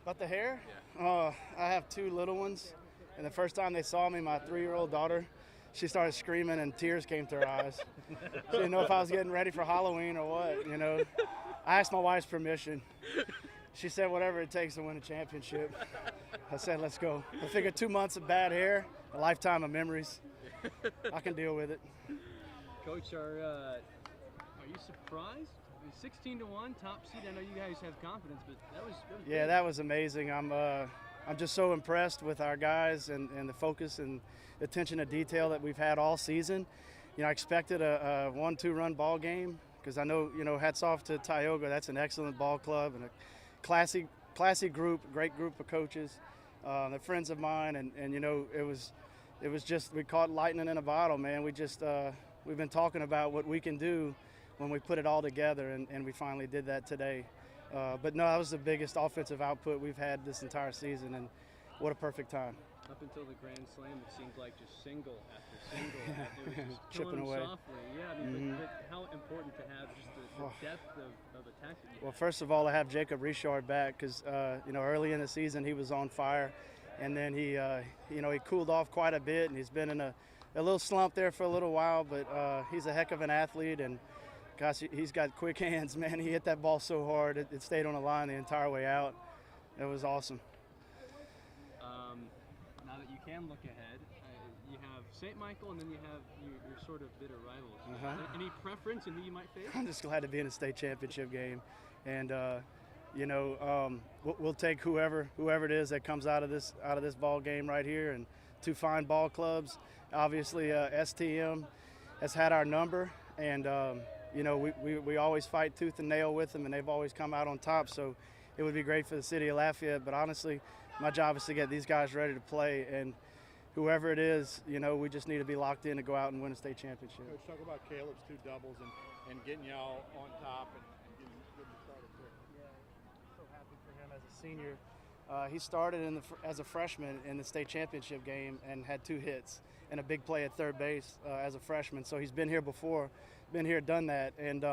About the hair? Yeah. I have two little ones, and the first time they saw me, my 3-year-old daughter, she started screaming and tears came to her eyes. She didn't know if I was getting ready for Halloween or what. I asked my wife's permission. She said whatever it takes to win a championship. I said, let's go. I figured 2 months of bad hair, a lifetime of memories. I can deal with it. Coach, are you surprised? 16-1, top seed. I know you guys have confidence, but that was yeah, big. that was amazing. I'm just so impressed with our guys and the focus and the attention to detail that we've had all season. I expected a 1-2 run ball game because I know, hats off to Tioga. That's an excellent ball club and a classy group, great group of coaches. They're friends of mine, and it was just, we caught lightning in a bottle, man. We've been talking about what we can do when we put it all together, and we finally did that today. But no, that was the biggest offensive output we've had this entire season, and what a perfect time. Up until the Grand Slam, it seemed like just single after single. It was just chipping away. Softly. Yeah, but how important to have just the depth of attack that you Well, have. first of all, I have Jacob Richard back because, early in the season he was on fire, and then he cooled off quite a bit, and he's been in a little slump there for a little while, but he's a heck of an athlete, and gosh, he's got quick hands, man. He hit that ball so hard, it stayed on the line the entire way out. It was awesome. Now that you can look ahead, you have St. Michael, and then you have your sort of bitter rivals. Any preference in who you might face? I'm just glad to be in a state championship game, and we'll take whoever it is that comes out of this ball game right here, and two fine ball clubs. Obviously, STM has had our number, and we always fight tooth and nail with them, and they've always come out on top. So it would be great for the city of Lafayette, but honestly, my job is to get these guys ready to play, and whoever it is, we just need to be locked in to go out and win a state championship. Coach, talk about Caleb's two doubles and getting y'all on top and getting started quick. Yeah, I'm so happy for him as a senior. He started as a freshman in the state championship game and had 2 hits and a big play at third base as a freshman. So he's been here before, done that, and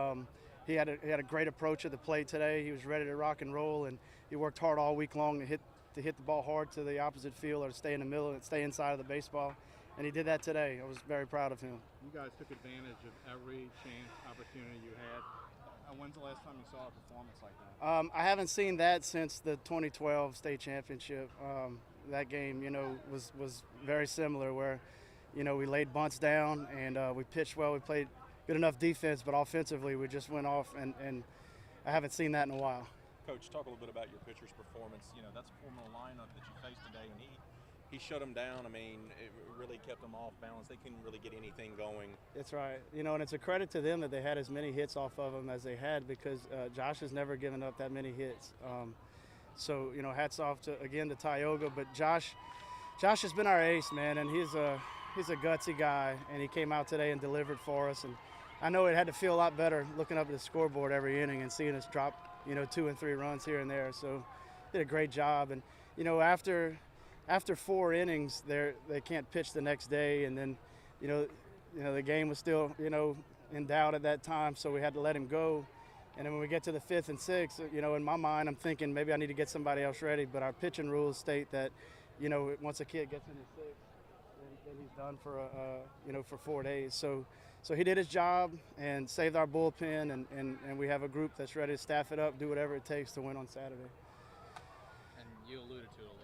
he had a great approach at the plate today. He was ready to rock and roll, and he worked hard all week long to hit the ball hard to the opposite field or to stay in the middle and stay inside of the baseball. And he did that today. I was very proud of him. You guys took advantage of every chance, opportunity you had. When's the last time you saw a performance like that? I haven't seen that since the 2012 state championship. That game, was very similar where, we laid bunts down and we pitched well. We played good enough defense, but offensively we just went off, and I haven't seen that in a while. Coach, talk a little bit about your pitcher's performance. That's a formidable lineup that you faced today, and he shut them down. I mean, it really kept them off balance. They couldn't really get anything going. That's right. And it's a credit to them that they had as many hits off of them as they had, because Josh has never given up that many hits. So, hats off to Tioga. But Josh has been our ace, man, and he's a gutsy guy, and he came out today and delivered for us. And I know it had to feel a lot better looking up at the scoreboard every inning and seeing us drop 2 and 3 runs here and there. So did a great job. And after 4 innings, they can't pitch the next day, and then the game was still in doubt at that time, so we had to let him go. And then when we get to the 5th and 6th, in my mind I'm thinking maybe I need to get somebody else ready, but our pitching rules state that once a kid gets in the 6th, then he's done for 4 days. So he did his job and saved our bullpen, and we have a group that's ready to staff it up, do whatever it takes to win on Saturday. And you alluded to it a little